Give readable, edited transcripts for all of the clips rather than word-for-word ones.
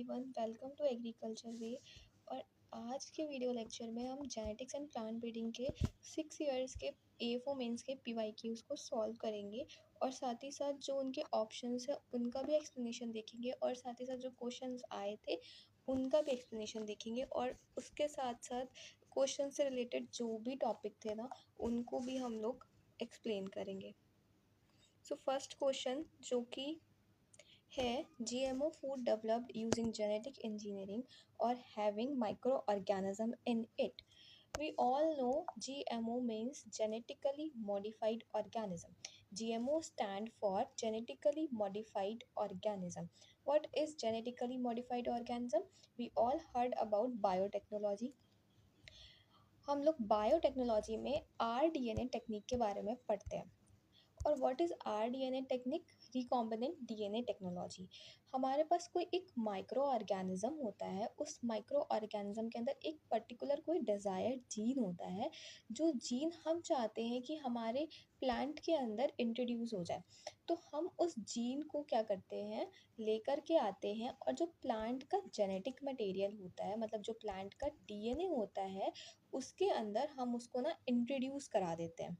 Everyone, welcome to agriculture वे। और आज के वीडियो लेक्चर में हम जेनेटिक्स एंड प्लांट ब्रीडिंग के 6 इयर्स के AFO मेंस के PYQs को सॉल्व करेंगे और साथ ही साथ जो उनके ऑप्शंस है उनका भी एक्सप्लेनेशन देखेंगे और साथ ही साथ जो क्वेश्चंस आए थे उनका भी एक्सप्लेनेशन देखेंगे और उसके साथ साथ क्वेश्चन से रिलेटेड जो भी टॉपिक थे ना उनको भी हम लोग एक्सप्लेन करेंगे। सो फर्स्ट क्वेश्चन जो कि है GMO food developed using genetic engineering or having microorganism in it. We all know GMO means genetically modified organism. GMO stand for genetically modified organism. What is genetically modified organism? We all heard about biotechnology. हम लोग biotechnology में RDNA technique के बारे में पढ़ते हैं। और what is RDNA technique? Recombinant DNA technology. हमारे पास कोई एक माइक्रो ऑर्गेनिज्म होता है, उस माइक्रो ऑर्गेनिज्म के अंदर एक पर्टिकुलर कोई डिज़ायर्ड जीन होता है, जो जीन हम चाहते हैं कि हमारे प्लांट के अंदर इंट्रोड्यूस हो जाए। तो हम उस जीन को क्या करते हैं, लेकर के आते हैं और जो प्लांट का जेनेटिक मटेरियल होता है, मतलब जो प्लांट का DNA होता है, उसके अंदर हम उसको ना इंट्रोड्यूस करा देते हैं।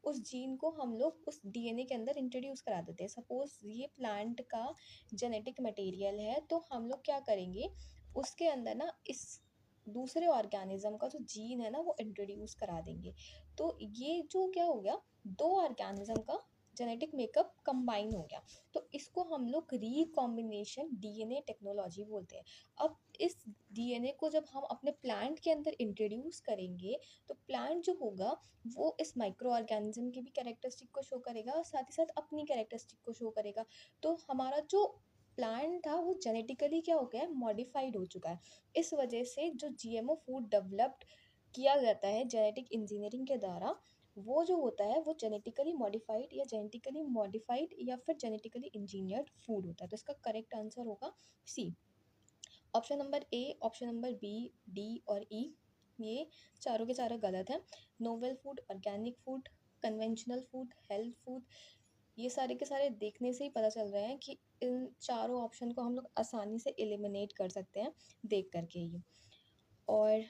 उस जीन को हम लोग उस DNA के अंदर इंट्रोड्यूस करा देते हैं। सपोज ये प्लांट का जेनेटिक मटेरियल है, तो हम लोग क्या करेंगे, उसके अंदर ना इस दूसरे ऑर्गेनिज्म का जो जीन है ना वो इंट्रोड्यूस करा देंगे। तो ये जो क्या हो गया, दो ऑर्गेनिज्म का जेनेटिक मेकअप कंबाइन हो गया। तो इसको हम लोग रिकॉम्बिनेशन DNA टेक्नोलॉजी बोलते हैं। अब इस DNA को जब हम अपने प्लांट के अंदर इंट्रोड्यूस करेंगे, तो प्लांट जो होगा वो इस माइक्रो ऑर्गेनिज्म की भी कैरेक्टरिस्टिक को शो करेगा और साथ ही साथ अपनी कैरेक्टरिस्टिक को शो करेगा। तो हमारा जो प्लांट था वो जेनेटिकली क्या हो गया है, मॉडिफाइड हो चुका है। इस वजह से जो GMO फूड डेवलप्ड किया जाता है जेनेटिक इंजीनियरिंग के द्वारा, वो जो होता है वो जेनेटिकली मॉडिफाइड या फिर जेनेटिकली इंजीनियर्ड फूड होता है। तो इसका करेक्ट आंसर होगा C. Option number A, option number B, D और ई, ये चारों के चारों गलत हैं। Novel food, organic food, conventional food, health food, ये सारे के सारे देखने से ही पता चल रहे हैं कि इन चारों ऑप्शन को हम लोग आसानी से एलिमिनेट कर सकते हैं देख करके ही। और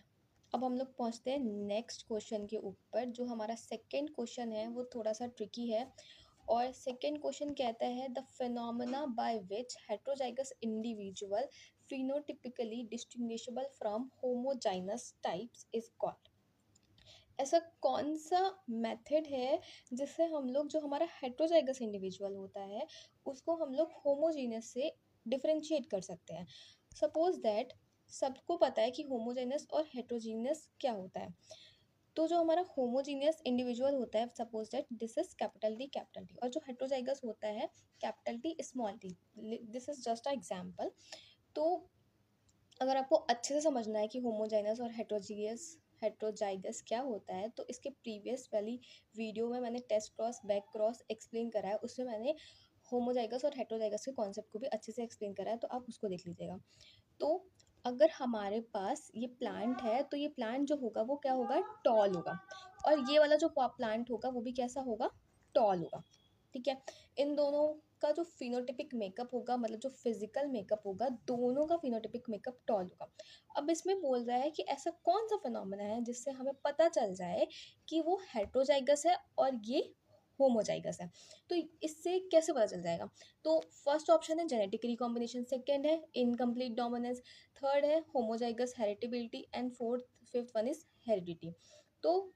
अब हम लोग पहुंचते हैं नेक्स्ट क्वेश्चन के ऊपर। जो हमारा सेकंड क्वेश्चन है वो थोड़ा सा ट्रिकी है। और सेकंड क्वेश्चन कहता है the phenomena by which heterozygous individual phenotypically distinguishable from homogynous types is called। ऐसा कौन सा मेथड है जिससे हम लोग जो हमारा हेट्रोजाइगस इंडिविजुअल होता है उसको हम लोग होमोजीनियस से डिफरेंशिएट कर सकते हैं। सपोज दैट सबको पता है कि होमोजेनस और हेट्रोजीनियस क्या होता है। तो जो हमारा होमोजीनियस इंडिविजुअल होता है, suppose that this is capital T, और जो हेट्रोजाइगस होता है capital T small T. This is just a example. तो अगर आपको अच्छे से समझना है कि होमोजाइनस और हेट्रोजाइगस क्या होता है, तो इसके प्रीवियस वाली वीडियो में मैंने test cross back cross explain करा है। उसमें मैंने होमोजाइगस और हेट्रोजाइगस के कॉन्सेप्ट को भी अच्छे से एक्सप्लेन करा है, तो आप उसको देख लीजिएगा। तो अगर हमारे पास ये प्लांट है, तो ये प्लांट जो होगा वो क्या होगा, टॉल होगा। और ये वाला जो प्लांट होगा वो भी कैसा होगा, टॉल होगा। ठीक है। इन दोनों का जो फिनोटिपिक मेकअप होगा, मतलब जो फिजिकल मेकअप होगा, दोनों का फिनोटिपिक मेकअप टॉल होगा। अब इसमें बोल रहा है कि ऐसा कौन सा फिनोमेना है जिससे हमें पता चल जाए कि वो हेट्रोजाइगस है और ये होमोजाइगस है। तो इससे कैसे पता चल जाएगा? तो फर्स्ट ऑप्शन है जेनेटिक रिकॉम्बिनेशन, सेकेंड है इनकम्प्लीट डोमिनेंस, थर्ड है homozygous heritability and fifth one is heredity. तो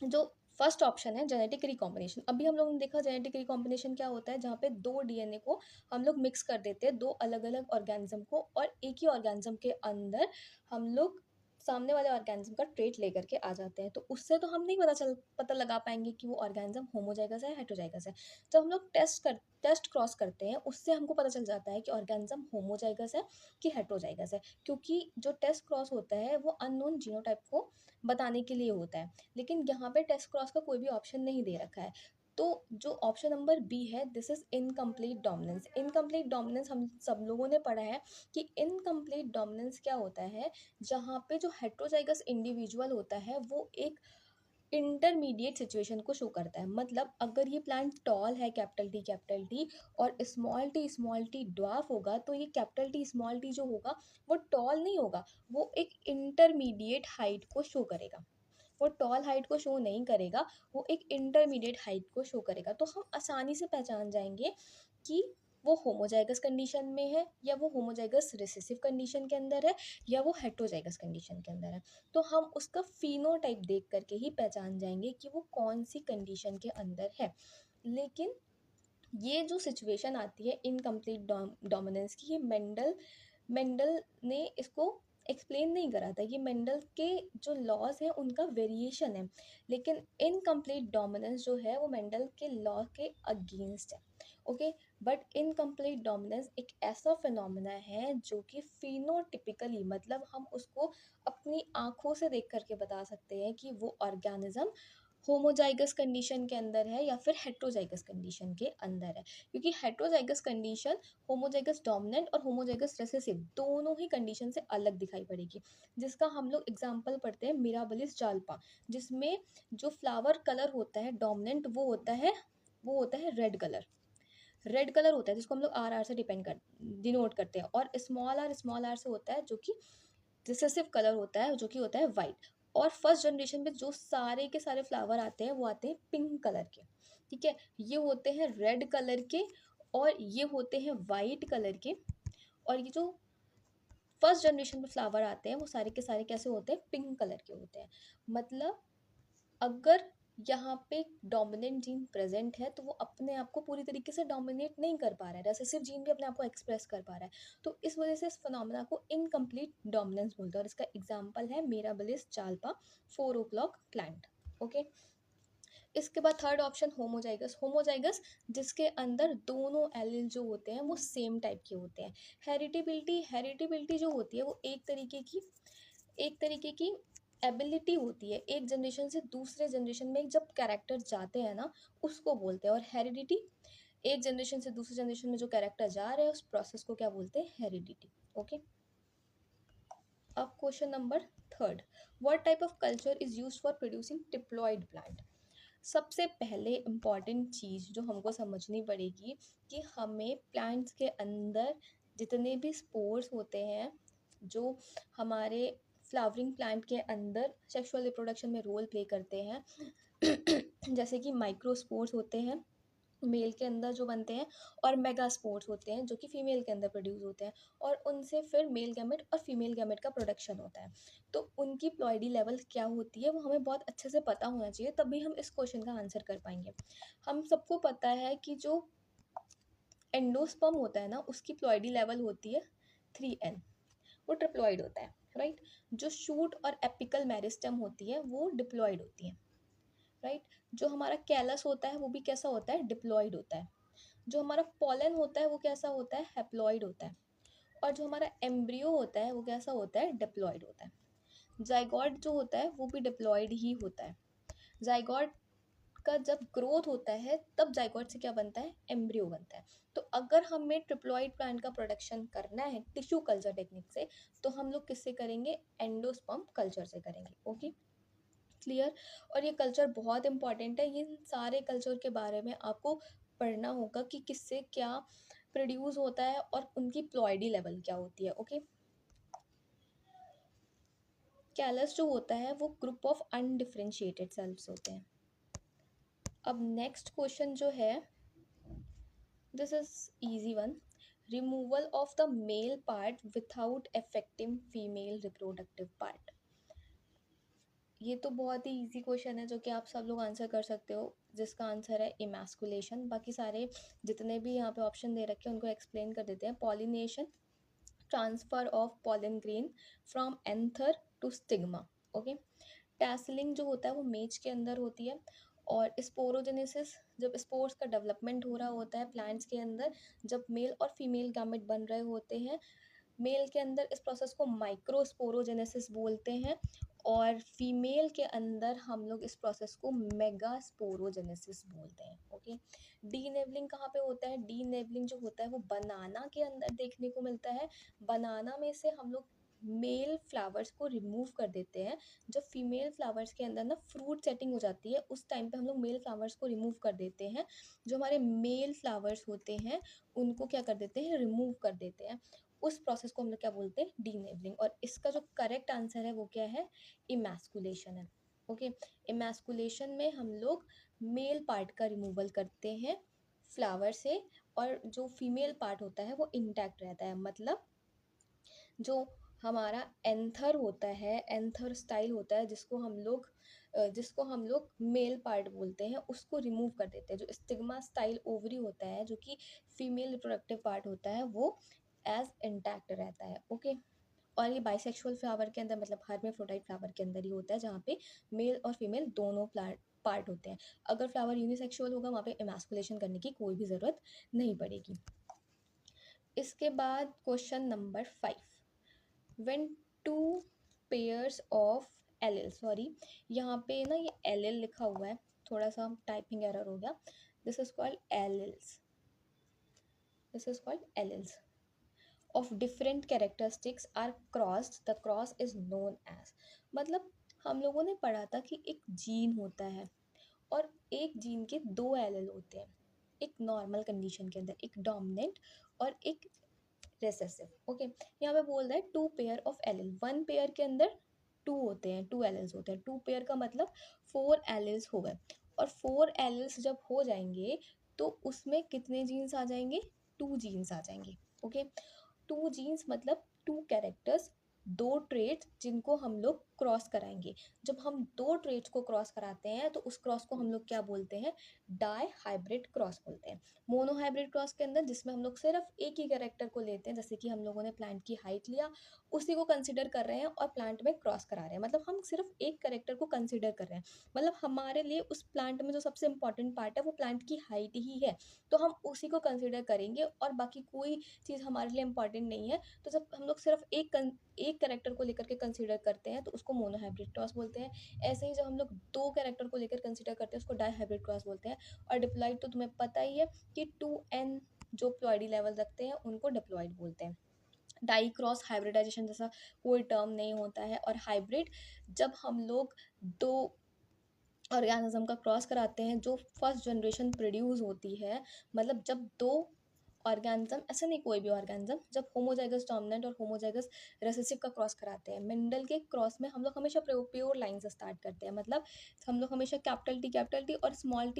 जो फर्स्ट ऑप्शन है जेनेटिक रिकॉम्बिनेशन, अभी हम लोगों ने देखा जेनेटिक रिकॉम्बिनेशन क्या होता है, जहाँ पे दो DNA को हम लोग मिक्स कर देते हैं, दो अलग अलग ऑर्गेनिज्म को, और एक ही ऑर्गेनिज्म के अंदर हम लोग सामने वाले ऑर्गेनिज्म का ट्रेट लेकर के आ जाते हैं। तो उससे तो हम नहीं पता लगा पाएंगे कि वो ऑर्गेनिज्म होमोजाइगस है हेट्रोजाइगस है। जब हम लोग टेस्ट क्रॉस करते हैं, उससे हमको पता चल जाता है कि ऑर्गेनिज्म होमोजाइगस है कि हेट्रोजाइगस है, क्योंकि जो टेस्ट क्रॉस होता है वो अननोन जीनोटाइप को बताने के लिए होता है। लेकिन यहाँ पे टेस्ट क्रॉस का कोई भी ऑप्शन नहीं दे रखा है। तो जो ऑप्शन नंबर बी है, this is incomplete dominance. Incomplete dominance हम सब लोगों ने पढ़ा है कि इनकम्प्लीट डोमिनेंस क्या होता है, जहाँ पे जो हेट्रोजाइगस इंडिविजुअल होता है वो एक इंटरमीडिएट सिचुएशन को शो करता है। मतलब अगर ये प्लांट टॉल है कैपिटल टी और स्मॉल टी ड्वार्फ होगा, तो ये कैपिटल टी जो होगा वो टॉल नहीं होगा, वो एक इंटरमीडिएट हाइट को शो करेगा। वो टॉल हाइट को शो नहीं करेगा, वो एक इंटरमीडिएट हाइट को शो करेगा। तो हम आसानी से पहचान जाएंगे कि वो होमोजाइगस कंडीशन में है, या वो होमोजाइगस रिसेसिव कंडीशन के अंदर है, या वो हेट्रोजाइगस कंडीशन के अंदर है। तो हम उसका फिनोटाइप देख करके ही पहचान जाएंगे कि वो कौन सी कंडीशन के अंदर है। लेकिन ये जो सिचुएशन आती है इनकम्प्लीट डोमिनेंस की, ये मेंडल ने इसको एक्सप्लेन नहीं करा था। ये मेंडल के जो लॉज हैं उनका वेरिएशन है, लेकिन इनकम्प्लीट डोमिनेंस जो है वो मेंडल के लॉ के अगेंस्ट है। ओके, बट इनकम्प्लीट डोमिनेंस एक ऐसा फिनोमेना है जो कि फिनोटिपिकली, मतलब हम उसको अपनी आँखों से देख करके बता सकते हैं कि वो ऑर्गेनिज्म होमोजाइगस कंडीशन के अंदर है या फिर हेट्रोजाइगस कंडीशन के अंदर है। क्योंकि हेट्रोजाइगस कंडीशन होमोजाइगस डोमिनेंट और होमोजाइगस रिसेसिव दोनों ही कंडीशन से अलग दिखाई पड़ेगी, जिसका हम लोग एग्जांपल पढ़ते हैं मिराबलिस जाल्पा, जिसमें जो फ्लावर कलर होता है डोमिनेंट वो होता है रेड कलर होता है, जिसको हम लोग आर से डिनोट करते हैं। और स्मॉल आर से होता है जो कि रिसेसिव कलर होता है, जो कि होता है वाइट। और फर्स्ट जनरेशन में जो सारे के सारे फ्लावर आते हैं वो आते हैं पिंक कलर के। ठीक है, ये होते हैं रेड कलर के और ये होते हैं वाइट कलर के। और ये जो फर्स्ट जनरेशन में फ्लावर आते हैं वो सारे के सारे कैसे होते हैं, पिंक कलर के होते हैं। मतलब अगर यहाँ पे डोमिनेंट जीन प्रेजेंट है तो वो अपने आप को पूरी तरीके से डोमिनेट नहीं कर पा रहा है, रेसेसिव जीन भी अपने आप को एक्सप्रेस कर पा रहा है। तो इस वजह से इस फिनोमेना को इनकम्प्लीट डोमिनेंस बोलते हैं। और इसका एग्जांपल है मिराबलिस जाल्पा 4 o'clock प्लांट। ओके, इसके बाद थर्ड ऑप्शन होमोजाइगस जिसके अंदर दोनों एलील जो होते हैं वो सेम टाइप के होते हैं। हेरिडिबिलिटी जो होती है वो एक तरीके की एबिलिटी होती है, एक जनरेशन से दूसरे जनरेशन में जब कैरेक्टर जाते हैं ना, उसको बोलते हैं। और हेरिडिटी, एक जनरेशन से दूसरे जनरेशन में जो कैरेक्टर जा रहे हैं उस प्रोसेस को क्या बोलते हैं, हेरिडिटी। ओके, अब question number third, what type of culture is used for producing diploid plant. सबसे पहले इम्पॉर्टेंट चीज़ जो हमको समझनी पड़ेगी कि हमें प्लांट्स के अंदर जितने भी स्पोर्स होते हैं, जो हमारे फ्लावरिंग प्लांट के अंदर सेक्सुअल रिप्रोडक्शन में रोल प्ले करते हैं जैसे कि माइक्रोस्पोर्स होते हैं मेल के अंदर जो बनते हैं, और मेगा स्पोर्स होते हैं जो कि फीमेल के अंदर प्रोड्यूस होते हैं, और उनसे फिर मेल गैमेट और फीमेल गैमेट का प्रोडक्शन होता है। तो उनकी प्लॉइडी लेवल क्या होती है वो हमें बहुत अच्छे से पता होना चाहिए, तभी हम इस क्वेश्चन का आंसर कर पाएंगे। हम सबको पता है कि जो एंडोस्पर्म होता है ना, उसकी प्लॉइडी लेवल होती है 3n, वो ट्रिप्लॉइड होता है, राइट। जो शूट और एपिकल मेरिस्टेम होती है वो डिप्लॉइड होती है, राइट। जो हमारा कैलस होता है वो भी कैसा होता है, डिप्लॉइड होता है। जो हमारा पॉलन होता है वो कैसा होता है, हैप्लॉइड होता है। और जो हमारा एम्ब्रियो होता है वो कैसा होता है, डिप्लॉइड होता है। जाइगोट जो होता है वो भी डिप्लॉइड ही होता है। जाइगोट का जब ग्रोथ होता है तब जाइगोट से क्या बनता है, एम्ब्रियो बनता है। तो अगर हमें ट्रिप्लॉइड प्लांट का प्रोडक्शन करना है टिश्यू कल्चर टेक्निक से, तो हम लोग किससे करेंगे, एंडोस्पर्म कल्चर से करेंगे। Okay, clear. और ये कल्चर बहुत इंपॉर्टेंट है, ये सारे कल्चर के बारे में आपको पढ़ना होगा कि किससे क्या प्रोड्यूस होता है और उनकी प्लॉइडी लेवल क्या होती है। ओके, कैलस जो होता है वो ग्रुप ऑफ अनडिफरेंशिएटेड सेल्स होते हैं। अब नेक्स्ट क्वेश्चन जो है, this is easy one, removal of the male part without affecting female reproductive part. ये तो बहुत ही इजी क्वेश्चन है जो कि आप सब लोग आंसर कर सकते हो, जिसका आंसर है इमैस्कुलेशन। बाकी सारे जितने भी यहाँ पे ऑप्शन दे रखे हैं उनको एक्सप्लेन कर देते हैं। Pollination, transfer of pollen grain from anther to stigma. Okay, tasseling जो होता है वो मेज के अंदर होती है। और स्पोरोजेनेसिस, जब स्पोर्स का डेवलपमेंट हो रहा होता है प्लांट्स के अंदर, जब मेल और फीमेल गैमेट बन रहे होते हैं मेल के अंदर, इस प्रोसेस को माइक्रोस्पोरोजेनेसिस बोलते हैं। और फीमेल के अंदर हम लोग इस प्रोसेस को मेगास्पोरोजेनेसिस बोलते हैं। ओके, डीनेबलिंग कहाँ पे होता है, डीनेबलिंग जो होता है वो बनाना के अंदर देखने को मिलता है। बनाना में से हम लोग मेल फ्लावर्स को रिमूव कर देते हैं। जब फीमेल फ्लावर्स के अंदर ना फ्रूट सेटिंग हो जाती है, उस टाइम पे हम लोग मेल फ्लावर्स को रिमूव कर देते हैं। जो हमारे मेल फ्लावर्स होते हैं उनको क्या कर देते हैं, रिमूव कर देते हैं। उस प्रोसेस को हम लोग क्या बोलते हैं, डीनेबलिंग। और इसका जो करेक्ट आंसर है वो क्या है, इमैस्कुलेशन है। ओके, इमैस्कुलेशन में हम लोग मेल पार्ट का रिमूवल करते हैं फ्लावर से, और जो फीमेल पार्ट होता है वो इंटैक्ट रहता है। मतलब जो हमारा एंथर होता है, एंथर स्टाइल होता है, जिसको हम लोग मेल पार्ट बोलते हैं, उसको रिमूव कर देते हैं। जो स्टिग्मा स्टाइल ओवरी होता है, जो कि फीमेल रिप्रोडक्टिव पार्ट होता है, वो एज इंटैक्ट रहता है। ओके, और ये बाइसेक्सुअल फ्लावर के अंदर, मतलब हर्मेफ्रोडाइट फ्लावर के अंदर ही होता है, जहाँ पे मेल और फीमेल दोनों पार्ट होते हैं। अगर फ्लावर यूनिसेक्सुअल होगा, वहाँ पे इमैस्कुलेशन करने की कोई भी ज़रूरत नहीं पड़ेगी। इसके बाद question number 5, when two pairs of L sorry, यहाँ पे ना ये एल लिखा हुआ है, थोड़ा सा टाइपिंग एरर हो गया। This is called else, this is called else of different characteristics are crossed, the cross is known as. मतलब हम लोगों ने पढ़ा था कि एक जीन होता है और एक जीन के दो एल होते हैं एक नॉर्मल कंडीशन के अंदर, एक डोमिनेंट और एक रेसेसिव। ओके, यहाँ पे बोल रहा है two pair of L, one pair के अंदर टू होते हैं, टू एल होते हैं। टू पेयर का मतलब फोर एल हो गए, और फोर एल जब हो जाएंगे तो उसमें कितने जीन्स आ जाएंगे, टू जीन्स आ जाएंगे। ओके, टू जीन्स मतलब टू कैरेक्टर्स, दो ट्रेड्स जिनको हम लोग क्रॉस कराएंगे। जब हम दो ट्रेड्स को क्रॉस कराते हैं तो उस क्रॉस को हम लोग क्या बोलते हैं, डाई हाइब्रिड क्रॉस बोलते हैं। मोनो हाइब्रिड क्रॉस के अंदर जिसमें हम लोग सिर्फ एक ही कैरेक्टर को लेते हैं, जैसे कि हम लोगों ने प्लांट की हाइट लिया, उसी को कंसिडर कर रहे हैं और प्लांट में क्रॉस करा रहे हैं। मतलब हम सिर्फ एक कैरेक्टर को कंसिडर कर रहे हैं। मतलब हमारे लिए उस प्लांट में जो सबसे इंपॉर्टेंट पार्ट है वो प्लांट की हाइट ही है, तो हम उसी को कंसिडर करेंगे और बाकी कोई चीज़ हमारे लिए इंपॉर्टेंट नहीं है। तो जब हम लोग सिर्फ एक कैरेक्टर को लेकर के कंसिडर करते हैं तो उसको मोनो हाइब्रिड क्रॉस बोलते हैं। ऐसे ही जब हम लोग दो कैरेक्टर को लेकर कंसिडर करते हैं उसको डाई हाइब्रिड क्रॉस बोलते हैं। और डिप्लॉइड तो तुम्हें पता ही है कि 2n जो प्लॉइडी लेवल रखते हैं उनको डिप्लॉइड बोलते हैं। डाई क्रॉस हाइब्रिडाइजेशन जैसा कोई टर्म नहीं होता है। और हाइब्रिड जब हम लोग दो ऑर्गेनिज्म का क्रॉस कराते हैं जो फर्स्ट जनरेशन प्रोड्यूस होती है, मतलब जब दो ऑर्गेनिज्म, ऐसा नहीं कोई भी ऑर्गेनिज्म, जब होमोजाइगस डोमिनेंट और होमोजाइगस रेसेसिव का क्रॉस कराते हैं, मेंडल के क्रॉस में हम लोग हमेशा प्योर लाइन से स्टार्ट करते हैं। मतलब हम लोग हमेशा कैपिटल टी और स्मॉल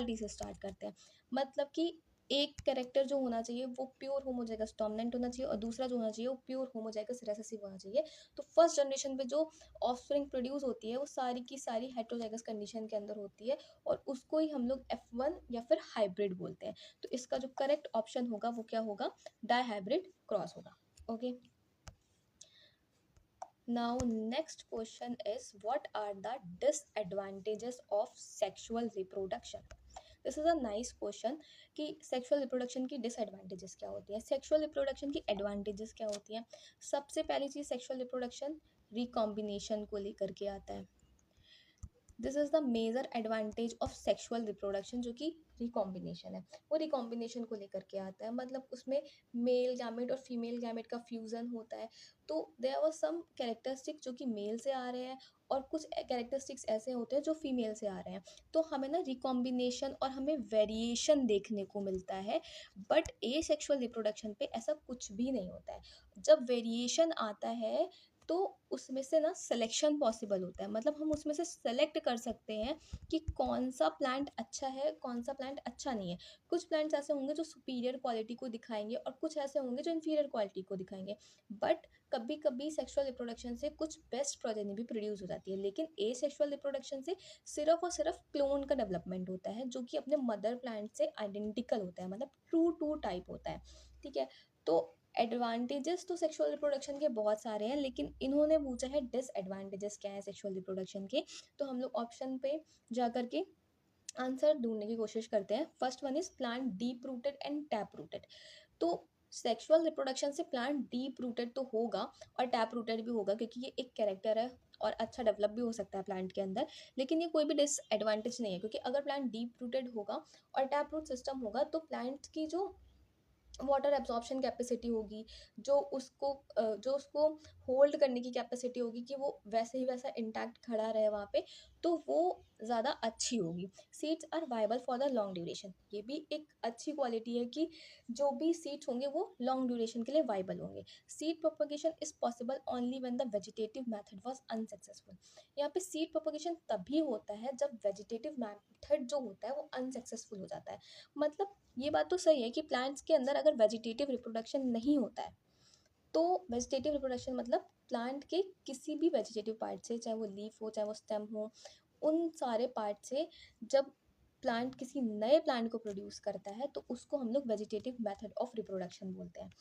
टी से स्टार्ट करते हैं। मतलब कि एक कैरेक्टर जो होना चाहिए वो प्योर होमोजाइगस डोमिनेंट होना चाहिए और दूसरा जो होना चाहिए वो प्योर होमोजाइगस रेसेसिव होना चाहिए। तो फर्स्ट जनरेशन पे जो ऑफस्प्रिंग प्रोड्यूस होती है वो सारी की सारी हेटेरोजाइगस कंडीशन के अंदर होती है, और उसको ही हम लोग F1 या फिर हाइब्रिड बोलते हैं। तो इसका जो करेक्ट ऑप्शन होगा वो क्या होगा, डाई हाइब्रिड क्रॉस होगा। Okay, now next question is what are the disadvantages of sexual reproduction? This is a nice question कि सेक्सुअल रिप्रोडक्शन की डिसएडवांटेजेस क्या होती हैं, सेक्सुअल रिप्रोडक्शन की एडवांटेजेस क्या होती हैं। सबसे पहली चीज़, सेक्सुअल रिप्रोडक्शन रिकॉम्बिनेशन को लेकर के आता है। This is the major advantage of sexual reproduction, जो कि रिकॉम्बिनेशन है। वो रिकॉम्बिनेशन को लेकर के आता है, मतलब उसमें मेल गैमेट और फीमेल गैमेट का फ्यूज़न होता है। तो देयर वाज सम कैरेक्टरिस्टिक जो कि मेल से आ रहे हैं और कुछ कैरेक्टरिस्टिक्स ऐसे होते हैं जो फीमेल से आ रहे हैं। तो हमें ना रिकॉम्बिनेशन और हमें वेरिएशन देखने को मिलता है। बट ए सेक्सुअल रिप्रोडक्शन पे ऐसा कुछ भी नहीं होता है। जब वेरिएशन आता है तो उसमें से ना सिलेक्शन पॉसिबल होता है। मतलब हम उसमें से सेलेक्ट कर सकते हैं कि कौन सा प्लांट अच्छा है, कौन सा प्लांट अच्छा नहीं है। कुछ प्लांट्स ऐसे होंगे जो सुपीरियर क्वालिटी को दिखाएंगे और कुछ ऐसे होंगे जो इन्फीरियर क्वालिटी को दिखाएंगे। बट कभी कभी सेक्सुअल रिप्रोडक्शन से कुछ बेस्ट प्रोजेनी भी प्रोड्यूस हो जाती है। लेकिन ए सेक्सुअल रिप्रोडक्शन से सिर्फ और सिर्फ क्लोन का डेवलपमेंट होता है, जो कि अपने मदर प्लांट से आइडेंटिकल होता है, मतलब ट्रू टू टाइप होता है। ठीक है, तो एडवांटेजेस तो सेक्सुअल रिप्रोडक्शन के बहुत सारे हैं, लेकिन इन्होंने पूछा है डिसएडवांटेजेस क्या है सेक्सुअल रिप्रोडक्शन के। तो हम लोग ऑप्शन पे जा करके आंसर ढूंढने की कोशिश करते हैं। First one is plant deep rooted and tap rooted. तो सेक्सुअल रिप्रोडक्शन से प्लांट डीप रूटेड तो होगा और टैप रूटेड भी होगा, क्योंकि ये एक कैरेक्टर है और अच्छा डेवलप भी हो सकता है प्लांट के अंदर। लेकिन ये कोई भी डिसएडवांटेज नहीं है, क्योंकि अगर प्लांट डीप रूटेड होगा और टैप रूट सिस्टम होगा तो प्लांट की जो वाटर एब्जॉर्प्शन कैपेसिटी होगी, जो उसको होल्ड करने की कैपेसिटी होगी कि वो वैसे ही वैसा इंटैक्ट खड़ा रहे वहाँ पे, तो वो ज़्यादा अच्छी होगी। Seeds are viable for the long duration, ये भी एक अच्छी क्वालिटी है कि जो भी सीड्स होंगे वो लॉन्ग ड्यूरेशन के लिए वायबल होंगे। Seed propagation is possible only when the vegetative method was unsuccessful. यहाँ पे सीड प्रोपगेशन तभी होता है जब वेजिटेटिव मेथड जो होता है वो अनसक्सेसफुल हो जाता है। मतलब ये बात तो सही है कि प्लांट्स के अंदर अगर वेजिटेटिव रिप्रोडक्शन नहीं होता है, तो वेजिटेटिव रिप्रोडक्शन मतलब प्लांट के किसी भी वेजिटेटिव पार्ट से, चाहे वो लीफ हो चाहे वो स्टेम हो, उन सारे पार्ट से जब प्लांट किसी नए प्लांट को प्रोड्यूस करता है तो उसको हम लोग वेजिटेटिव मेथड ऑफ रिप्रोडक्शन बोलते हैं।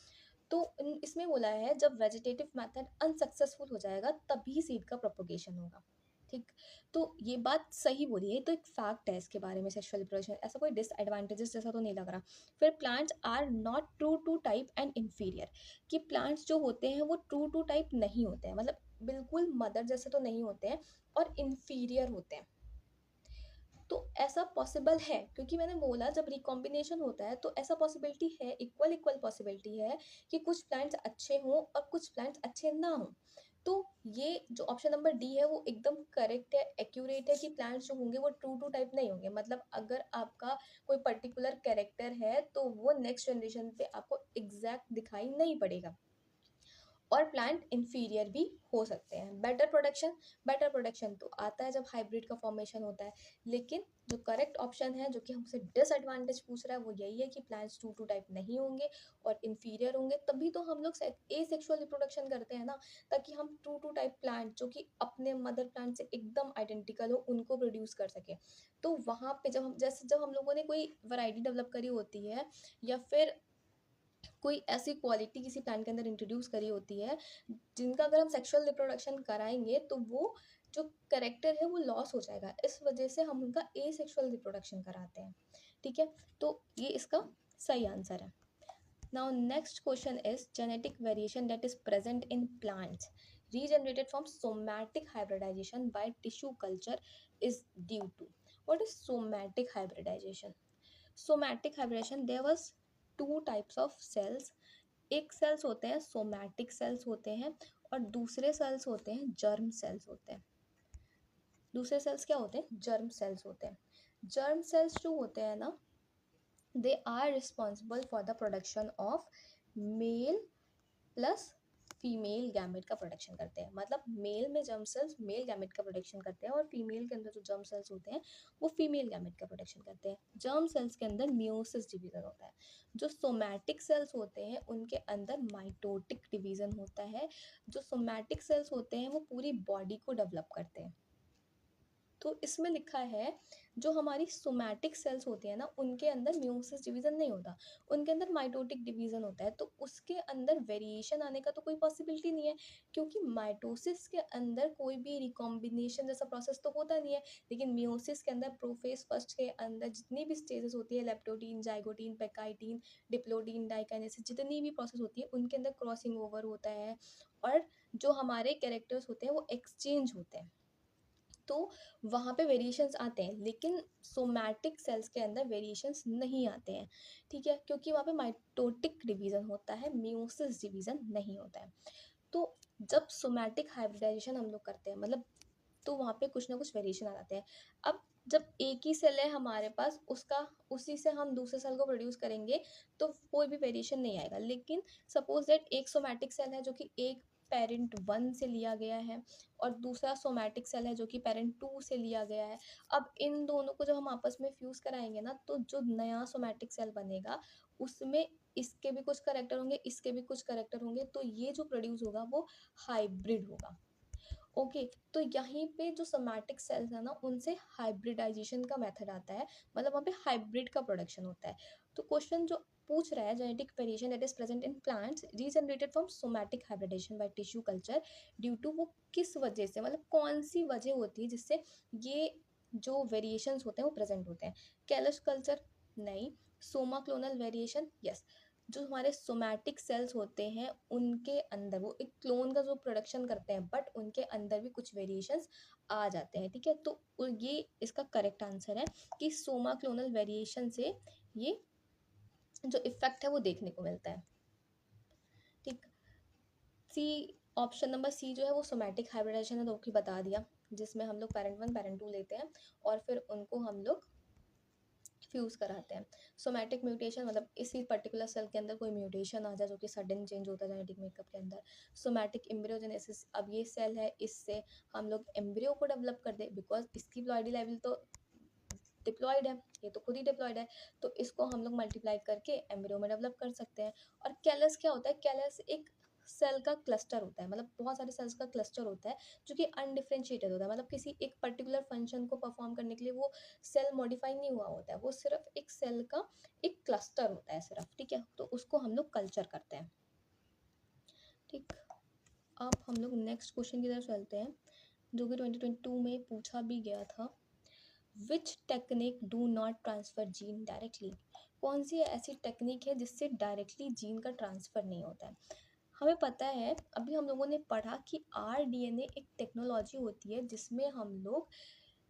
तो इसमें बोला है जब वेजिटेटिव मेथड अनसक्सेसफुल हो जाएगा तभी सीड का प्रोपोगेशन होगा। ठीक, तो ये बात सही बोली है, तो एक फैक्ट है इसके बारे में सेक्सुअल रिप्रोडक्शन, ऐसा कोई डिसएडवांटेजेस जैसा तो नहीं लग रहा। फिर plants are not true to type and inferior, कि प्लांट्स जो होते हैं वो ट्रू टू टाइप नहीं होते हैं, मतलब बिल्कुल मदर जैसे तो नहीं होते हैं, और इन्फीरियर होते हैं। तो ऐसा पॉसिबल है क्योंकि मैंने बोला जब रिकॉम्बिनेशन होता है तो ऐसा पॉसिबिलिटी है, इक्वल इक्वल पॉसिबिलिटी है कि कुछ प्लांट्स अच्छे हों और कुछ प्लांट्स अच्छे ना हों। तो ये जो ऑप्शन नंबर डी है वो एकदम करेक्ट है, एक्यूरेट है कि प्लांट्स जो होंगे वो ट्रू टू टाइप नहीं होंगे। मतलब अगर आपका कोई पर्टिकुलर कैरेक्टर है तो वो नेक्स्ट जनरेशन पे आपको एग्जैक्ट दिखाई नहीं पड़ेगा। और प्लांट इन्फीरियर भी हो सकते हैं। बेटर प्रोडक्शन तो आता है जब हाइब्रिड का फॉर्मेशन होता है, लेकिन जो करेक्ट ऑप्शन है जो कि हमसे डिसएडवांटेज पूछ रहा है वो यही है कि प्लांट्स टू टू टाइप नहीं होंगे और इन्फीरियर होंगे। तभी तो हम लोग ए सेक्सुअल रिप्रोडक्शन करते हैं ना, ताकि हम ट्रू टू टाइप प्लांट जो कि अपने मदर प्लांट से एकदम आइडेंटिकल हो उनको प्रोड्यूस कर सके। तो वहाँ पे जब हम लोगों ने कोई वैरायटी डेवलप करी होती है, या फिर कोई ऐसी क्वालिटी किसी प्लांट के अंदर इंट्रोड्यूस करी होती है जिनका अगर हम सेक्सुअल रिप्रोडक्शन कराएंगे तो वो जो करेक्टर है वो लॉस हो जाएगा, इस वजह से हम उनका ए सेक्सुअल रिप्रोडक्शन कराते हैं। ठीक है, तो ये इसका सही आंसर है। Now next question is genetic variation that is present in plants regenerated from somatic hybridization by tissue culture is due to. What is somatic hybridization? Somatic hybridisation, there was two types of cells. एक cells होते हैं somatic cells होते हैं, और दूसरे sales होते हैं germ cells होते हैं। दूसरे सेल्स क्या होते हैं? जर्म सेल्स होते हैं। जर्म सेल्स जो होते हैं ना, they are responsible for the production of male plus female gamete का प्रोडक्शन करते हैं। मतलब मेल में जर्म सेल्स मेल गैमेट का प्रोडक्शन करते हैं और फीमेल के अंदर जो जर्म सेल्स होते हैं वो फीमेल गैमेट का प्रोडक्शन करते हैं। जर्म सेल्स के अंदर मियोसिस डिवीजन होता है। जो सोमैटिक सेल्स होते हैं उनके अंदर माइटोटिक डिवीजन होता है। जो सोमैटिक सेल्स होते हैं वो पूरी बॉडी को डेवलप करते हैं। तो इसमें लिखा है जो हमारी सोमैटिक सेल्स होती है ना उनके अंदर मियोसिस डिवीजन नहीं होता, उनके अंदर माइटोटिक डिवीजन होता है। तो उसके अंदर वेरिएशन आने का तो कोई पॉसिबिलिटी नहीं है, क्योंकि माइटोसिस के अंदर कोई भी रिकॉम्बिनेशन जैसा प्रोसेस तो होता नहीं है। लेकिन मियोसिस के अंदर प्रोफेज फर्स्ट के अंदर जितनी भी स्टेजेस होती है, लेप्टोटीन, जाइगोटीन, पेकाइटीन, डिप्लोडीन, डाइकाइनेसिस, जितनी भी प्रोसेस होती है उनके अंदर क्रॉसिंग ओवर होता है, और जो हमारे कैरेक्टर्स होते हैं वो एक्सचेंज होते हैं। तो वहाँ पे वेरिएशंस आते हैं, लेकिन सोमैटिक सेल्स के अंदर वेरिएशंस नहीं आते हैं। ठीक है, क्योंकि वहाँ पे माइटोटिक डिवीजन होता है, मियोसिस डिवीजन नहीं होता है। तो जब सोमैटिक हाइब्रिडाइजेशन हम लोग करते हैं, मतलब तो वहाँ पे कुछ ना कुछ वेरिएशन आ जाते हैं। अब जब एक ही सेल है हमारे पास, उसका उसी से हम दूसरे सेल को प्रोड्यूस करेंगे तो कोई भी वेरिएशन नहीं आएगा। लेकिन सपोज दैट एक सोमैटिक सेल है जो कि एक पेरेंट 1 से लिया गया है, और दूसरा सोमैटिक सेल है जो कि पेरेंट 2 से लिया गया है। अब इन दोनों को जब हम आपस में फ्यूज़ कराएंगे ना, तो जो नया सोमैटिक सेल बनेगा उसमें इसके भी कुछ करैक्टर होंगे, इसके भी कुछ करैक्टर होंगे, तो ये जो प्रोड्यूस होगा वो हाइब्रिड होगा। ओके, तो यहीं पे जो सोमैटिक सेल्स है ना उनसे हाइब्रिडाइजेशन का मेथड आता है, मतलब वहाँ पे हाइब्रिड का प्रोडक्शन होता है। तो क्वेश्चन जो पूछ रहा है, genetic variation that is present in plants regenerated from somatic hybridisation by tissue culture due to, वो किस वजह से, मतलब कौन सी वजह होती है जिससे ये जो वेरिएशंस होते हैं वो प्रेजेंट होते हैं? Callus culture? नहीं। Somaclonal variation? यस। जो हमारे सोमैटिक सेल्स होते हैं उनके अंदर वो एक क्लोन का जो प्रोडक्शन करते हैं, बट उनके अंदर भी कुछ वेरिएशंस आ जाते हैं। ठीक है, तो ये इसका करेक्ट आंसर है कि सोमा क्लोनल वेरिएशन से ये जो इफेक्ट है वो देखने को मिलता है। ठीक। सी, ऑप्शन नंबर सी जो है वो सोमैटिक हाइब्रिडाइजेशन है, तो कि बता दिया, जिसमें हम लोग पेरेंट वन पेरेंट टू लेते हैं और फिर उनको हम लोग फ्यूज़ कराते हैं। सोमैटिक म्यूटेशन मतलब इसी पर्टिकुलर सेल के अंदर कोई म्यूटेशन आ जाए जो कि सडन चेंज होता है जेनेटिक मेकअप के अंदर। सोमैटिक एम्ब्रियोजेनेसिस, अब ये सेल है, इससे हम लोग एम्ब्रियो को डेवलप कर दे, बिकॉज इसकी प्लॉइडी लेवल तो डिप्लॉयड है, ये तो खुद ही डिप्लॉयड है, तो इसको हम लोग मल्टीप्लाई करके एम्ब्रियो में डेवलप कर सकते हैं। और कैलस क्या होता है? कैलस एक सेल का क्लस्टर होता है, मतलब बहुत सारे सेल्स का क्लस्टर होता है जो कि अनडिफ्रेंशिएटेड होता है, मतलब किसी एक पर्टिकुलर फंक्शन को परफॉर्म करने के लिए वो सेल मॉडिफाई नहीं हुआ होता है, वो सिर्फ एक सेल का एक क्लस्टर होता है सिर्फ, ठीक है, तो उसको हम लोग कल्चर करते हैं। ठीक। अब हम लोग नेक्स्ट क्वेश्चन की तरफ चलते हैं, जो कि 2022 में पूछा भी गया था। Which technique do not transfer gene directly? कौन सी ऐसी टेक्निक है जिससे डायरेक्टली जीन का ट्रांसफ़र नहीं होता है? हमें पता है, अभी हम लोगों ने पढ़ा कि आरडीएनए एक टेक्नोलॉजी होती है जिसमें हम लोग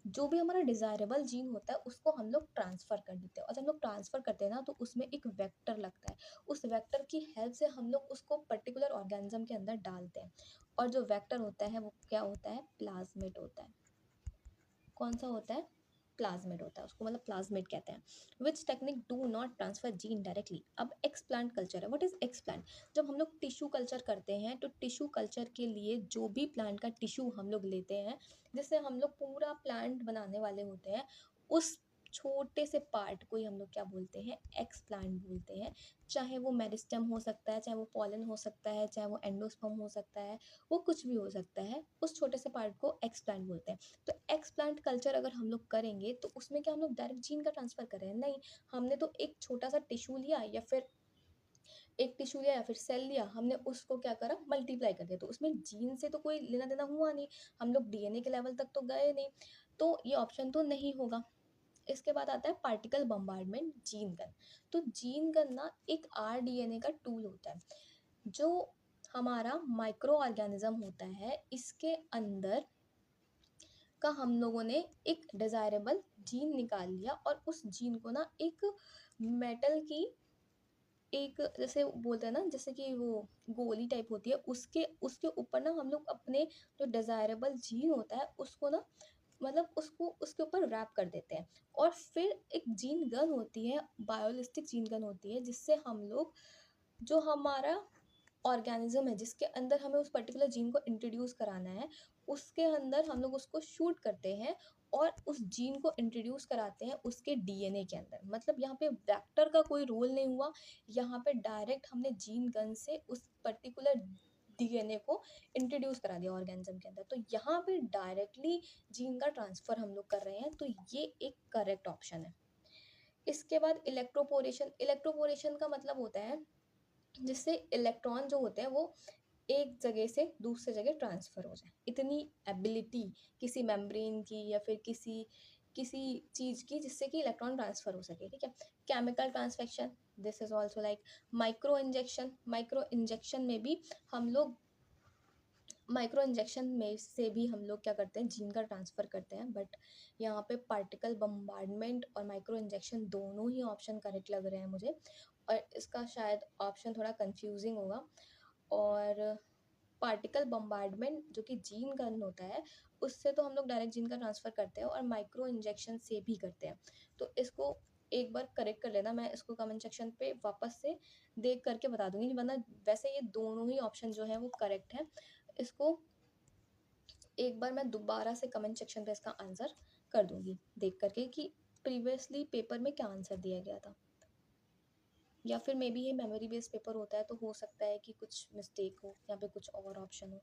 जो भी हमारा डिज़ायरेबल जीन होता है उसको हम लोग ट्रांसफ़र कर देते हैं, और जब हम लोग ट्रांसफ़र करते हैं ना तो उसमें एक वेक्टर लगता है, उस वेक्टर की हेल्प से हम लोग उसको पर्टिकुलर ऑर्गेनिज्म के अंदर डालते हैं, और जो वेक्टर होता है वो क्या होता है? प्लाज्मिड होता है। कौन सा होता है? प्लाज्मिड होता है, उसको मतलब प्लाज्मिड कहते हैं। Which technique do not transfer gene directly? अब एक्सप्लांट कल्चर है। What is explant? जब हम लोग टिश्यू कल्चर करते हैं तो टिश्यू कल्चर के लिए जो भी प्लांट का टिश्यू हम लोग लेते हैं, जिससे हम लोग पूरा प्लांट बनाने वाले होते हैं, उस छोटे से पार्ट को ही हम लोग क्या बोलते हैं? एक्सप्लांट बोलते हैं। चाहे वो मेरिस्टेम हो सकता है, चाहे वो पॉलन हो सकता है, चाहे वो एंडोस्पर्म हो सकता है, वो कुछ भी हो सकता है, उस छोटे से पार्ट को एक्सप्लांट बोलते हैं। तो एक्सप्लांट कल्चर अगर हम लोग करेंगे तो उसमें क्या हम लोग डायरेक्ट जीन का ट्रांसफ़र कर रहे हैं? नहीं, हमने तो एक छोटा सा टिश्यू लिया या फिर एक टिश्यू लिया या फिर सेल लिया, हमने उसको क्या करा? मल्टीप्लाई कर दिया, तो उसमें जीन से तो कोई लेना देना हुआ नहीं, हम लोग डीएनए के लेवल तक तो गए नहीं, तो ये ऑप्शन तो नहीं होगा। इसके बाद आता है पार्टिकल बम्बार्डमेंट जीन गन। तो जीन गन ना एक आरडीएनए का टूल होता है, जो हमारा माइक्रो ऑर्गेनिज्म होता है, इसके अंदर का हम लोगों ने एक डिज़ायरेबल जीन निकाल लिया और उस जीन को ना एक मेटल की एक, जैसे बोलते हैं ना, जैसे कि वो गोली टाइप होती है, उसके उसके ऊपर ना हम लोग अपने जो डिज़ायरेबल जीन होता है उसको ना, मतलब उसको उसके ऊपर रैप कर देते हैं, और फिर एक जीन गन होती है, बायोलिस्टिक जीन गन होती है, जिससे हम लोग जो हमारा ऑर्गेनिज्म है जिसके अंदर हमें उस पर्टिकुलर जीन को इंट्रोड्यूस कराना है, उसके अंदर हम लोग उसको शूट करते हैं और उस जीन को इंट्रोड्यूस कराते हैं उसके डीएनए के अंदर। मतलब यहाँ पे वेक्टर का कोई रोल नहीं हुआ, यहाँ पे डायरेक्ट हमने जीन गन से उस पर्टिकुलर डीएनए को इंट्रोड्यूस करा दिया ऑर्गेनिज्म के अंदर, तो यहाँ पे डायरेक्टली जीन का ट्रांसफ़र हम लोग कर रहे हैं, तो ये एक करेक्ट ऑप्शन है। इसके बाद इलेक्ट्रोपोरेशन। इलेक्ट्रोपोरेशन का मतलब होता है जिससे इलेक्ट्रॉन जो होते हैं वो एक जगह से दूसरे जगह ट्रांसफ़र हो जाए, इतनी एबिलिटी किसी मेम्ब्रेन की या फिर किसी किसी चीज़ की जिससे कि इलेक्ट्रॉन ट्रांसफ़र हो सके, ठीक है। Chemical transfection, this is also like micro injection. Micro injection में भी हम लोग, माइक्रो इंजेक्शन में से भी हम लोग क्या करते हैं? जीन का ट्रांसफ़र करते हैं, बट यहाँ पे पार्टिकल बम्बार्डमेंट और माइक्रो इंजेक्शन दोनों ही ऑप्शन करेक्ट लग रहे हैं मुझे, और इसका शायद ऑप्शन थोड़ा कंफ्यूजिंग होगा। और पार्टिकल बम्बार्डमेंट जो कि जीन गन होता है, उससे तो हम लोग डायरेक्ट जीन का ट्रांसफ़र करते हैं, और माइक्रो इंजेक्शन से भी करते हैं, तो इसको एक बार करेक्ट कर लेना, मैं इसको कमेंट सेक्शन पे वापस से देख करके बता दूंगी, वरना वैसे ये दोनों ही ऑप्शन जो है वो करेक्ट है। इसको एक बार मैं दोबारा से कमेंट सेक्शन पे इसका आंसर कर दूंगी देख करके कि प्रीवियसली पेपर में क्या आंसर दिया गया था, या फिर मे बी ये मेमोरी बेस्ड पेपर होता है तो हो सकता है कि कुछ मिस्टेक हो, यहाँ पे कुछ और ऑप्शन हो।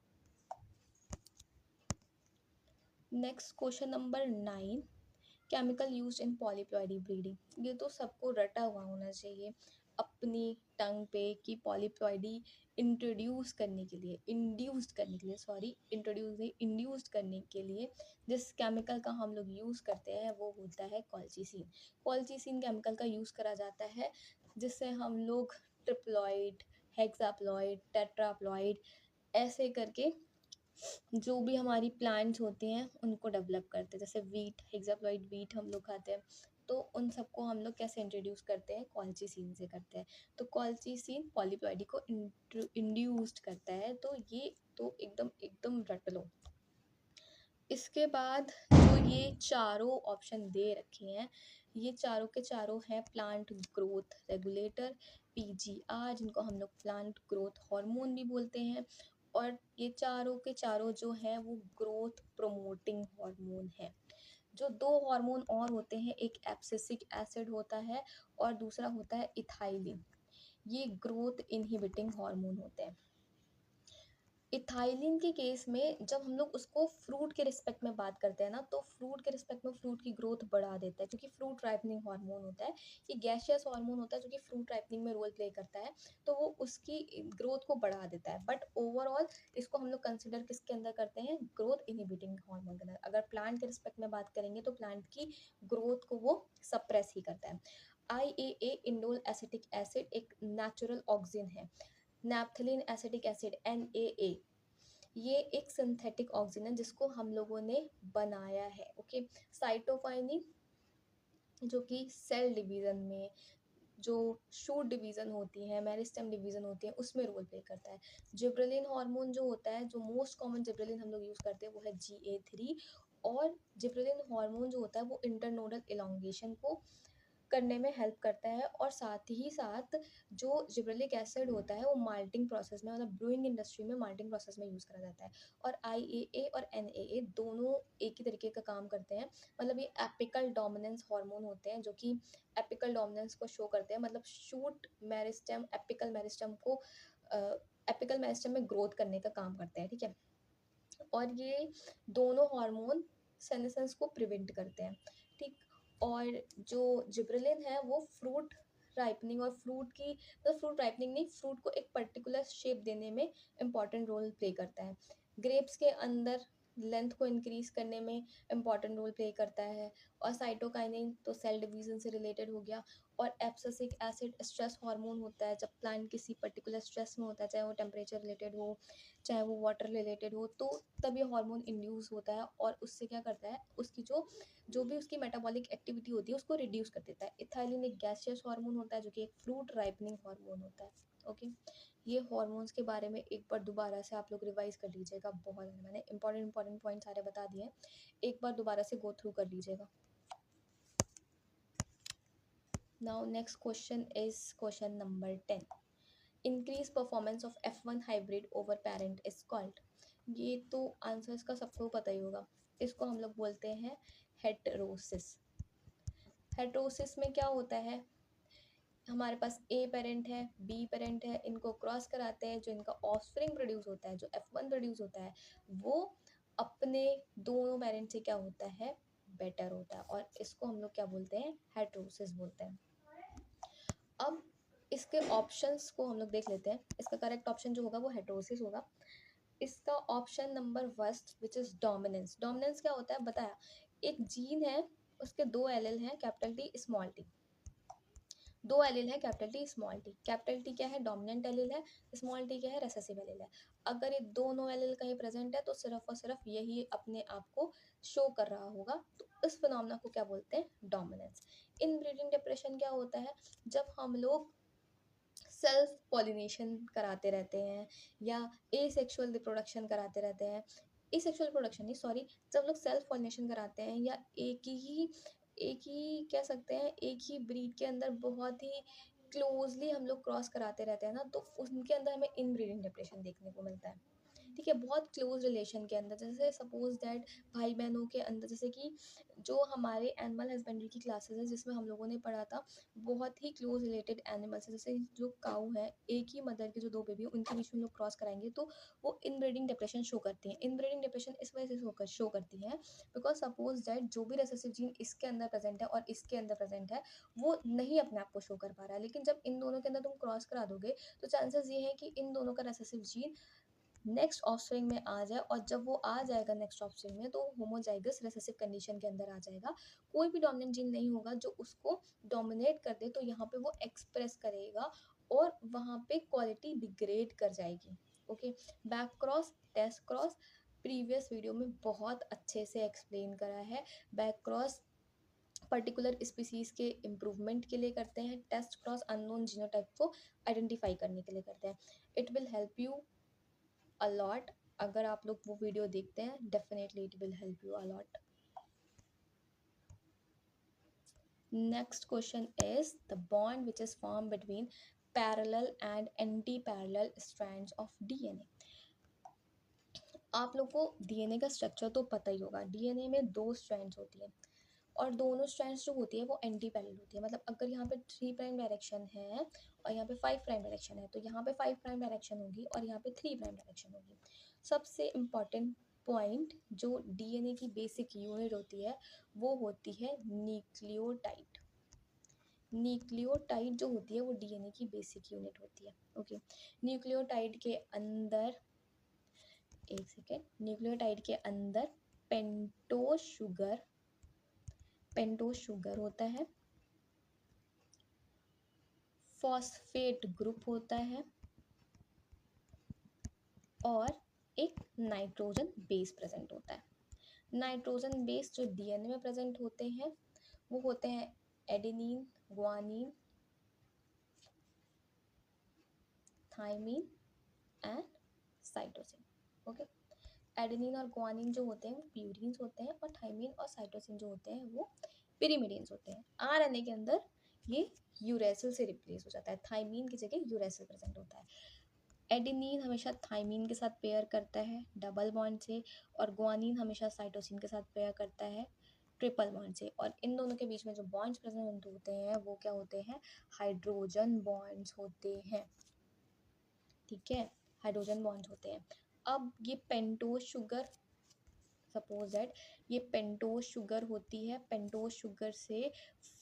Next question number 9, chemical use in polyploidy breeding. ये तो सबको रटा हुआ होना चाहिए अपनी टंग पे कि पॉलीप्लॉइडी इंट्रोड्यूस करने के लिए, इंड्यूस्ड करने के लिए, सॉरी इंट्रोड्यूस नहीं, इंड्यूस्ड करने के लिए जिस केमिकल का हम लोग यूज़ करते हैं वो होता है कॉल्चिसिन। कॉल्चिसिन केमिकल का यूज़ करा जाता है जिससे हम लोग ट्रिप्लॉइड, हेक्साप्लॉइड, टेट्राप्लॉइड ऐसे करके जो भी हमारी प्लांट्स होती हैं उनको डेवलप करते हैं। जैसे वीट, हेक्साप्लॉइड वीट हम लोग खाते हैं, तो उन सबको हम लोग कैसे इंट्रोड्यूस करते हैं, कॉल्चिसिन से करते हैं। तो कॉल्चिसिन पॉलीप्लॉइडी को इंड्यूस्ड करता है। तो ये तो एकदम एकदम रट लो। इसके बाद जो ये चारों ऑप्शन दे रखे हैं, ये चारों के चारों हैं प्लांट ग्रोथ रेगुलेटर, पीजीआर, जिनको हम लोग प्लांट ग्रोथ हार्मोन भी बोलते हैं। और ये चारों के चारों जो हैं वो ग्रोथ प्रोमोटिंग हार्मोन है। जो दो हार्मोन और होते हैं, एक एब्सिसिक एसिड होता है और दूसरा होता है इथाइलिन। ये ग्रोथ इनहिबिटिंग हार्मोन होते हैं। इथाइलिन के केस में जब हम लोग उसको फ्रूट के रिस्पेक्ट में बात करते हैं ना, तो फ्रूट के रिस्पेक्ट में फ्रूट की ग्रोथ बढ़ा देता है, क्योंकि फ्रूट राइपनिंग हार्मोन होता है। ये गैसियस हार्मोन होता है जो कि फ्रूट राइपनिंग में रोल प्ले करता है, तो वो उसकी ग्रोथ को बढ़ा देता है। बट ओवरऑल इसको हम लोग कंसिडर किसके अंदर करते हैं, ग्रोथ इनहिबिटिंग हार्मोन के अंदर। अगर प्लांट के रिस्पेक्ट में बात करेंगे तो प्लांट की ग्रोथ को वो सप्रेस ही करता है। IAA इंडोल एसिटिक एसिड एक नेचुरल ऑक्सिन है। नैप्थलीन एसिटिक एसिड NaA, ये एक सिंथेटिक ऑक्सीजन है जिसको हम लोगों ने बनाया है। ओके। साइटोकाइनिन जो कि सेल डिवीजन में, जो शूट डिवीजन होती है, मेरिस्टेम डिवीजन होती है, उसमें रोल प्ले करता है। जिब्रेलिन हार्मोन जो होता है, जो मोस्ट कॉमन जिब्रेलिन हम लोग यूज करते हैं वो है GA3। और जिब्रेलिन हार्मोन जो होता है वो इंटरनोडल इलोंगेशन को करने में हेल्प करता है। और साथ ही साथ जो जिब्रेलिक एसिड होता है वो माल्टिंग प्रोसेस में, मतलब ब्रूइंग इंडस्ट्री में माल्टिंग प्रोसेस में यूज़ करा जाता है। और IAA और NaA दोनों एक ही तरीके का काम करते हैं। मतलब ये एपिकल डोमिनेंस हार्मोन होते हैं जो कि एपिकल डोमिनेंस को शो करते हैं, मतलब शूट मेरिस्टेम एपिकल मेरिस्टेम को एपिकल मेरिस्टेम में ग्रोथ करने का काम करते हैं। ठीक है। और ये दोनों हार्मोन सेनेसेंस को प्रिवेंट करते हैं। ठीक। और जो जिब्रेलिन है वो फ्रूट राइपनिंग और फ्रूट की, तो फ्रूट राइपनिंग नहीं, फ्रूट को एक पर्टिकुलर शेप देने में इम्पॉर्टेंट रोल प्ले करता है। ग्रेप्स के अंदर लेंथ को इंक्रीज करने में इम्पॉर्टेंट रोल प्ले करता है। और साइटोकाइनिन तो सेल डिवीजन से रिलेटेड हो गया। और एब्सिसिक एसिड स्ट्रेस हार्मोन होता है, जब प्लांट किसी पर्टिकुलर स्ट्रेस में होता है, चाहे वो टेम्परेचर रिलेटेड हो, चाहे वो वाटर रिलेटेड हो, तो तब ये हार्मोन इंड्यूस होता है और उससे क्या करता है, उसकी जो भी उसकी मेटाबॉलिक एक्टिविटी होती है उसको रिड्यूस कर देता है। इथाइलिन एक गैसियस हार्मोन होता है जो कि एक फ्रूट राइपनिंग हार्मोन होता है। ओके। ये हार्मोन्स के बारे में एक बार दोबारा से आप लोग रिवाइज कर लीजिएगा। बहुत मैंने इंपॉर्टेंट पॉइंट सारे बता दिए हैं, एक बार दोबारा से गो थ्रू कर लीजिएगा। Now next question is question number 10। Increase performance of F1 hybrid over parent is called. ये तो आंसर इसका सबको पता ही होगा। इसको हम लोग बोलते हैं हेटेरोसिस। हेटेरोसिस में क्या होता है, हमारे पास A पेरेंट है, B पेरेंट है, इनको क्रॉस कराते हैं, जो इनका ऑफस्प्रिंग प्रोड्यूस होता है, जो F1 प्रोड्यूस होता है, वो अपने दोनों पेरेंट से क्या होता है, बेटर होता है। और इसको हम लोग क्या बोलते हैं, हेटेरोसिस बोलते हैं। अब इसके ऑप्शंस को हम लोग देख लेते हैं। इसका करेक्ट ऑप्शन जो होगा वो हेटेरोसिस होगा। इसका option number first which is dominance. Dominance क्या होता है बताया, एक जीन है, उसके दो एलील हैं, कैपिटल टी स्मॉल टी। दो एलील है, capital T small T. Capital T क्या है, डोमिनेंट एलील है। स्मॉल टी क्या है, रिसेसिव एलील है। अगर ये दोनों एलील कहीं प्रेजेंट है तो सिर्फ और सिर्फ यही अपने आप को शो कर रहा होगा। तो इस फिनोमेना को क्या बोलते हैं, डोमिनेंस। इनब्रीडिंग डिप्रेशन क्या होता है, जब हम लोग सेल्फ पॉलिनेशन कराते रहते हैं या एसेक्सुअल रिप्रोडक्शन कराते रहते हैं, एसेक्सुअल प्रोडक्शन नहीं सॉरी, जब लोग सेल्फ पॉलिनेशन कराते हैं या एक ही कह सकते हैं, एक ही ब्रीड के अंदर बहुत ही क्लोजली हम लोग क्रॉस कराते रहते हैं ना, तो उनके अंदर हमें इनब्रीडिंग डिप्रेशन देखने को मिलता है। ठीक है। बहुत क्लोज रिलेशन के अंदर, जैसे सपोज दैट भाई बहनों के अंदर, जैसे कि जो हमारे एनिमल हस्बेंड्री की क्लासेस है जिसमें हम लोगों ने पढ़ा था, बहुत ही क्लोज रिलेटेड एनिमल्स है, जैसे जो काऊ है, एक ही मदर के जो दो बेबी है उनके बीच में लोग क्रॉस कराएंगे तो वो इनब्रीडिंग डिप्रेशन शो करती हैं। इनब्रीडिंग डिप्रेशन इस वजह से शो करती है बिकॉज सपोज दैट जो भी रेसेसिव जीन इसके अंदर प्रेजेंट है और इसके अंदर प्रेजेंट है, वो नहीं अपने आप को शो कर पा रहा है। लेकिन जब इन दोनों के अंदर तुम क्रॉस करा दोगे तो चांसेस ये है कि इन दोनों का रेसेसिव जीन नेक्स्ट ऑफस्प्रिंग में आ जाए, और जब वो आ जाएगा नेक्स्ट ऑफस्प्रिंग में तो होमोजाइगस रिसेसिव कंडीशन के अंदर आ जाएगा। कोई भी डोमिनेंट जीन नहीं होगा जो उसको डोमिनेट कर दे, तो यहाँ पे वो एक्सप्रेस करेगा और वहाँ पे क्वालिटी डिग्रेड कर जाएगी। Okay. Back cross, test cross, previous video में बहुत अच्छे से एक्सप्लेन करा है। बैक क्रॉस पर्टिकुलर स्पीसीज के इम्प्रूवमेंट के लिए करते हैं, टेस्ट क्रॉस अननोन जीनोटाइप को आइडेंटिफाई करने के लिए करते हैं। It will help you a lot, अगर आप लोग वो वीडियो देखते हैं definitely it will help you a lot. Next question is the bond which is form between parallel and anti parallel strands of DNA. आप लोग को डीएनए का स्ट्रक्चर तो पता ही होगा, डीएनए में 2 स्ट्रैंड्स होती है और दोनों स्ट्रैंड्स जो होती है वो एंटी पैरेलल होती है। मतलब अगर यहाँ पे 3 प्राइम डायरेक्शन है और यहाँ पे 5 प्राइम डायरेक्शन है तो यहाँ पे 5 प्राइम डायरेक्शन होगी और यहाँ पे 3 प्राइम डायरेक्शन होगी। सबसे इम्पॉर्टेंट पॉइंट जो डीएनए की बेसिक यूनिट होती है वो होती है न्यूक्लियोटाइड। न्यूक्लियोटाइड जो होती है वो डीएनए की बेसिक यूनिट होती है। ओके, न्यूक्लियोटाइड के अंदर, एक सेकेंड, न्यूक्लियोटाइड के अंदर पेंटोज शुगर होता है, फॉस्फेट ग्रुप होता है और एक नाइट्रोजन बेस प्रेजेंट होता है। नाइट्रोजन बेस जो डीएनए में प्रेजेंट होते हैं वो होते हैं adenine, guanine, thymine and cytosine. Okay, adenine और ग्वानिन जो होते हैं वो प्यूरिन्स होते हैं और थाइमिन और साइटोसिन जो होते हैं वो पिरिमिडिन्स होते हैं। आरएनए के अंदर ये यूरेसिल से रिप्लेस हो जाता है, थाइमिन की जगह यूरेसिल प्रेजेंट होता है। एडेनिन हमेशा थाइमिन के साथ पेयर करता है डबल बॉन्ड से और ग्वानिन हमेशा साइटोसिन के साथ पेयर करता है ट्रिपल बॉन्ड से, और इन दोनों के बीच में जो बॉन्ड्स प्रेजेंट होते हैं वो क्या होते हैं, हाइड्रोजन बॉन्ड्स होते हैं। ठीक है, हाइड्रोजन बॉन्ड्स होते हैं। अब ये पेंटोज शुगर, सपोज दैट ये पेंटोज शुगर होती है, पेंटोज शुगर से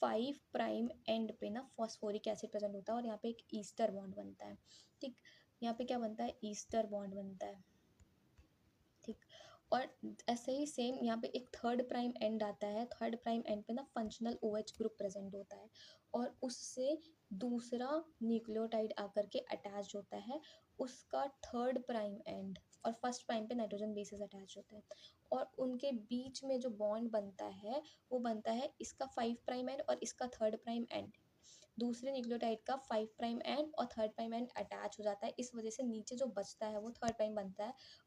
5 प्राइम एंड पे ना फॉस्फोरिक एसिड प्रेजेंट होता है और यहाँ पे एक ईस्टर बॉन्ड बनता है। ठीक, यहाँ पे क्या बनता है, ईस्टर बॉन्ड बनता है। ठीक, और ऐसे ही सेम यहाँ पे एक 3rd प्राइम एंड आता है, 3rd प्राइम एंड पे ना फंक्शनल OH ग्रुप प्रेजेंट होता है और उससे दूसरा न्यूक्लियोटाइड आकर के अटैच होता है, उसका 3rd प्राइम एंड और 1st प्राइम पे नाइट्रोजन बेसिस अटैच होता है और उनके बीच में जो बॉन्ड बनता है वो बनता है इसका 5 प्राइम एंड और इसका 3rd प्राइम एंड। दूसरे न्यूक्लियोटाइड का 5 प्राइम एंड और 3rd प्राइम एंड अटैच हो जाता है, इस वजह से नीचे जो बचता है वो 3rd प्राइम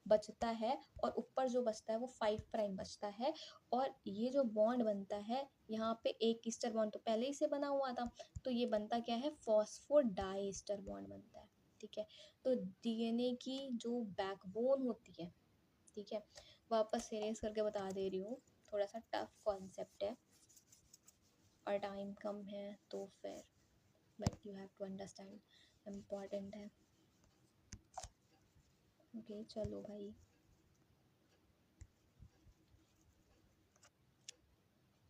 बचता है और ऊपर जो बचता है वो 5 प्राइम बचता है। और ये जो बॉन्ड बनता है यहाँ पे एक ईस्टर बॉन्ड तो पहले ही से बना हुआ था, तो ये बनता क्या है, फॉस्फोडाइस्टर बॉन्ड बनता है। ठीक है, तो डीएनए की जो बैकबोन होती है, ठीक है, वापस सीरीज करके बता दे रही हूँ, थोड़ा सा टफ कॉन्सेप्ट है और टाइम कम है तो फिर but you have to understand, important है। ओके चलो भाई,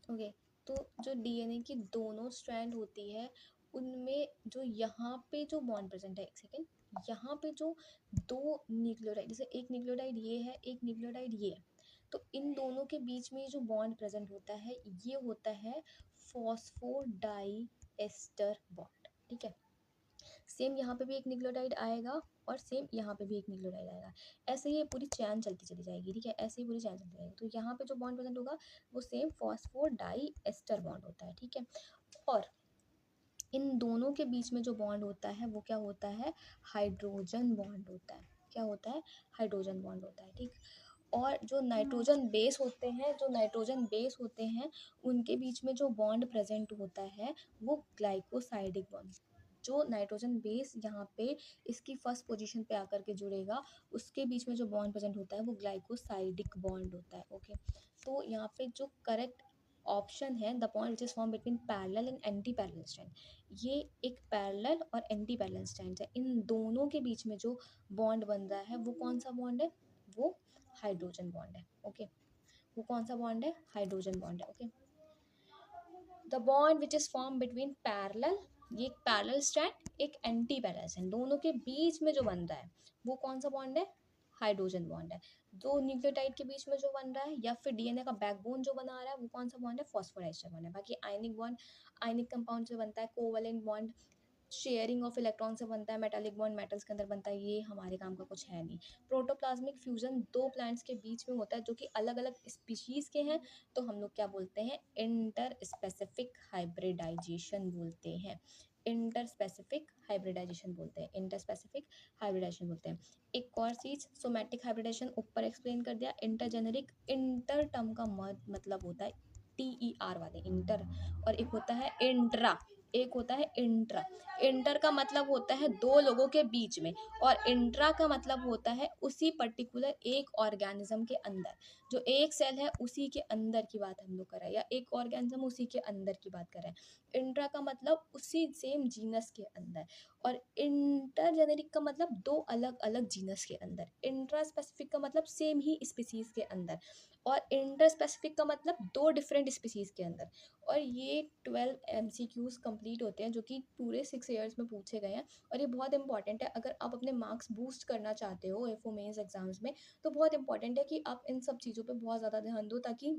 ओके तो जो डीएनए की दोनों स्ट्रैंड होती है उनमें जो यहाँ पे जो बॉन्ड प्रेजेंट है, एक सेकेंड, यहाँ पे जो 2 न्यूक्लियोटाइड, जैसे एक न्यूक्लियोटाइड ये है, एक न्यूक्लियोटाइड ये है, तो इन दोनों के बीच में जो बॉन्ड प्रेजेंट होता है ये होता है फॉस्फोडाइएस्टर बॉन्ड। ठीक है, सेम यहाँ पे भी एक न्यूक्लियोटाइड आएगा और सेम यहाँ पे भी एक न्यूक्लियोटाइड आएगा, ऐसे ही ये पूरी चैन चलती चली जाएगी। ठीक है, ऐसे ही पूरी चैन चलती जाएगी, तो यहाँ पे जो बॉन्ड प्रेजेंट होगा वो सेम फॉस्फोडाइएस्टर बॉन्ड होता है। ठीक है, और इन दोनों के बीच में जो बॉन्ड होता है वो क्या होता है, हाइड्रोजन बॉन्ड होता है। क्या होता है, हाइड्रोजन बॉन्ड होता है। ठीक, और जो नाइट्रोजन बेस होते हैं, जो नाइट्रोजन बेस होते हैं उनके बीच में जो बॉन्ड प्रेजेंट होता है वो ग्लाइकोसाइडिक बॉन्ड। जो नाइट्रोजन बेस यहाँ पे इसकी फर्स्ट पोजीशन पे आकर के जुड़ेगा उसके बीच में जो बॉन्ड प्रेजेंट होता है वो ग्लाइकोसाइडिक बॉन्ड होता है। ओके, तो यहाँ पे जो करेक्ट ऑप्शन है, the bond which is form between parallel and anti parallel strand, ये एक पैरेलल और एंटी पैरेलल स्ट्रैंड है। इन दोनों के बीच में जो बॉन्ड बन रहा है वो कौन सा बॉन्ड है, वो हाइड्रोजन बॉन्ड है। ओके, वो कौन सा बॉन्ड है, हाइड्रोजन बॉन्ड है। Okay, the bond which is form between parallel, ये एक पैरेलल स्ट्रैंड, एक एंटी पैरेलल स्ट्रैंड, दोनों के बीच में जो बन रहा है वो कौन सा बॉन्ड है, हाइड्रोजन बॉन्ड है। दो न्यूक्लियोटाइड के बीच में जो बन रहा है या फिर डीएनए का बैकबोन जो बना रहा है वो कौन सा बॉन्ड है, फॉस्फोडाइस्टर बॉन्ड है। बाकी आयनिक बॉन्ड, आयनिक कंपाउंड से बनता है, covalent bond sharing of electron से बनता है, मेटालिक बॉन्ड मेटल्स के अंदर बनता है, ये हमारे काम का कुछ है नहीं। प्रोटोप्लाज्मिक फ्यूजन दो प्लांट्स के बीच में होता है जो कि अलग अलग स्पीशीज के हैं, तो हम लोग क्या बोलते हैं, इंटर स्पेसिफिक हाइब्रिडाइजेशन बोलते हैं। इंटर स्पेसिफिक हाइब्रिडाइजेशन बोलते हैं, इंटर स्पेसिफिक हाइब्रिडाइजेशन बोलते हैं। एक और चीज, सोमैटिक हाइब्रिडाइजेशन ऊपर एक्सप्लेन कर दिया। इंटरजेनेरिक, इंटर टर्म का मतलब होता है TER वाले इंटर, और एक होता है इंट्रा, एक होता है इंट्रा। इंटर का मतलब होता है दो लोगों के बीच में, और इंट्रा का मतलब होता है उसी पर्टिकुलर एक ऑर्गेनिज्म के अंदर, जो एक सेल है उसी के अंदर की बात हम लोग कर रहे हैं, या एक ऑर्गेनिज्म उसी के अंदर की बात कर रहे हैं। इंट्रा का मतलब उसी सेम जीनस के अंदर, और इंटरजेनेरिक का मतलब दो अलग अलग जीनस के अंदर। इंट्रा स्पेसिफिक का मतलब सेम ही स्पीसीज के अंदर, और इंटर स्पेसिफिक का मतलब दो डिफरेंट स्पीसीज के अंदर। और ये 12 MCQs कंप्लीट होते हैं जो कि पूरे 6 ईयर्स में पूछे गए हैं, और ये बहुत इंपॉर्टेंट है अगर आप अपने मार्क्स बूस्ट करना चाहते हो एफओ मेंस एग्जाम्स में। तो बहुत इंपॉर्टेंट है कि आप इन सब चीज़ों पे बहुत ज़्यादा ध्यान दो ताकि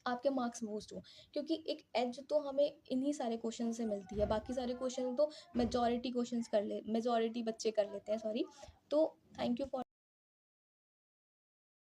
आपके मार्क्स बूस्ट हो, क्योंकि एक एज तो हमें इन्हीं सारे क्वेश्चन से मिलती है, बाकी सारे क्वेश्चन तो मेजॉरिटी बच्चे कर लेते हैं, सॉरी। तो थैंक यू फॉर